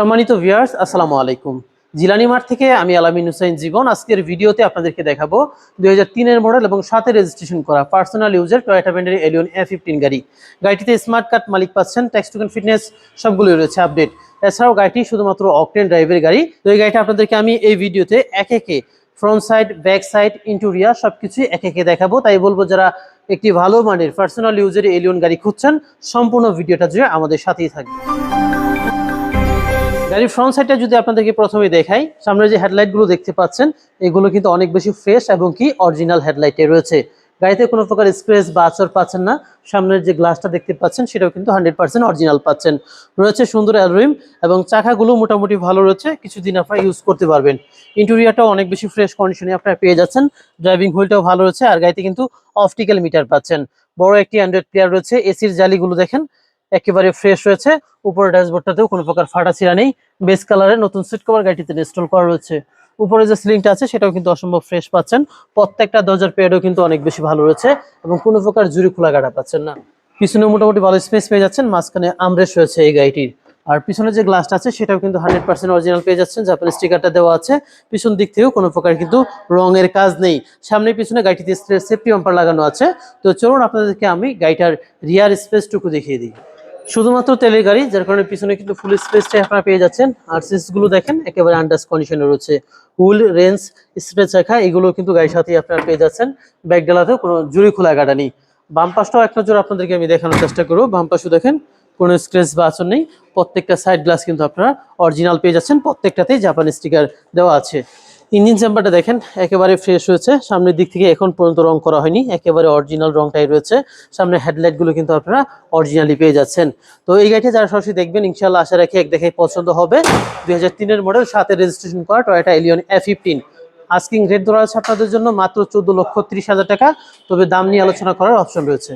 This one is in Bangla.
সম্মানিত ভিউয়ার্স, আসসালামু আলাইকুম। জিলানি মার্ট থেকে আমি আলামিন হুসাইন জীবন। আজকের ভিডিওতে আপনাদেরকে দেখাবো 2003 এর মডেল এবং 7 রেজিস্ট্রেশন করা পার্সোনাল ইউজের টয়োটা ব্র্যান্ডের এলিয়ন A15 গাড়ি। গাড়িটিতে স্মার্ট কার্ড মালিক পাচ্ছেন, ট্যাক্স টোকেন ফিটনেস সবগুলোই রয়েছে আপডেট। এছাড়াও গাড়িটি শুধুমাত্র অকটেন ড্রাইভের গাড়ি। তো এই গাড়িটা আপনাদেরকে আমি এই ভিডিওতে একে front side, back side, interior সবকিছু একে দেখাবো। তাই বলবো যারা একটি ভালো মানের পার্সোনাল ইউজের এলিয়ন গাড়ি খুঁজছেন, সম্পূর্ণ ভিডিওটা জুড়ে আমাদের সাথেই থাকবে। গাড়ির ফ্রন্ট সাইডটা যদি আপনাদেরকে প্রথমে দেখাই, সামনে যে হেডলাইট গুলো দেখতে পাচ্ছেন এগুলো কিন্তু অনেক বেশি ফ্রেশ এবং কি অরিজিনাল হেডলাইটে রয়েছে। গাড়িতে কোনো প্রকার স্ক্র্যাচ বা আঁচড় পাচ্ছেন না। সামনের যে গ্লাসটা দেখতে পাচ্ছেন সেটাও কিন্তু 100% অরিজিনাল পাচ্ছেন। রয়েছে সুন্দর অ্যালুমিনিয়াম এবং চাকাগুলো মোটামুটি ভালো রয়েছে, কিছুদিন আপনারা ইউজ করতে পারবেন। ইন্টেরিয়রটাও অনেক বেশি ফ্রেশ কন্ডিশনে আপনারা পেয়ে যাচ্ছেন। ড্রাইভিং হুইলটাও ভালো রয়েছে আর গাড়িতে কিন্তু অপটিক্যাল মিটার পাচ্ছেন। বড় একটি অ্যান্ড্রয়েড প্লেয়ার রয়েছে। এসির জালিগুলো দেখেন একেবারে ফ্রেশ রয়েছে। উপরে ড্যাশবোর্ডটাতেও কোনো প্রকার ফাটা ছিঁড়া নেই। বেস কালারের নতুন সিট কভার গাড়িটিতে ইনস্টল করা রয়েছে। উপরে যে সিলিংটা আছে সেটাও কিন্তু অসম্ভব ফ্রেশ পাচ্ছেন। প্রত্যেকটা দরজার প্যাডও কিন্তু অনেক বেশি ভালো রয়েছে এবং কোনো প্রকার জুড়ি খোলা গাড়া পাচ্ছেন না। পিছনে মোটামুটি ভালো স্পেস পেয়ে যাচ্ছেন। মাঝখানে আমরেস্ট রয়েছে এই গাড়িটির। আর পিছনে যে গ্লাসটা আছে সেটাও কিন্তু 100% অরিজিনাল পেয়ে যাচ্ছেন। জাপানি স্টিকারটা দেওয়া আছে। পিছন দিক থেকেও কোনো প্রকার কিন্তু রঙের কাজ নেই। সামনে পিছনে গাড়িটিতে সেফটি বাম্পার লাগানো আছে। তো চলুন আপনাদেরকে আমি গাড়িটার রিয়ার স্পেসটুকু দেখিয়ে দিই। শুধুমাত্র তেলের গাড়ি, যার কারণে পিছনে কিন্তু ফুল স্পেসটাই আপনারা পেয়ে যাচ্ছেন। আর সিটসগুলো দেখেন একেবারে আন্ডার কন্ডিশনে রয়েছে। হুইল, রেঞ্জ, স্ট্রেচ রাখা এগুলো কিন্তু গাড়ির সাথেই আপনারা পেয়ে যাচ্ছেন। ব্যাক ডালাতেও কোনো জুড়ি খোলা গাড়া নেই। বাম পাশটাও এক নজর আপনাদেরকে আমি দেখানোর চেষ্টা করবো। বাম পাশও দেখেন কোনো স্ক্র্যাচ বা আঁচড় নেই। প্রত্যেকটা সাইড গ্লাস কিন্তু আপনারা অরিজিনাল পেয়ে যাচ্ছেন। প্রত্যেকটাতেই জাপানি স্টিকার দেওয়া আছে। ইঞ্জিন চেম্বারটা দেখেন একেবারে ফ্রেশ রয়েছে। সামনের দিক থেকে এখন পর্যন্ত রং করা হয়নি, একেবারে অরিজিনাল রংটাই রয়েছে। সামনে হেডলাইট গুলো কিন্তু আপনারা অরিজিনালি পেয়ে যাচ্ছেন। তো এই গাড়িটা যারা সরাসরি দেখবেন ইনশাআল্লাহ আশা রাখি এক দেখে পছন্দ হবে। 2003 এর মডেল, 7 রেজিস্ট্রেশন করা Toyota Allion A15। Asking rate ধরা আছে আপনাদের জন্য মাত্র 14,30,000 টাকা। তবে দাম নিয়ে আলোচনা করার অপশন রয়েছে।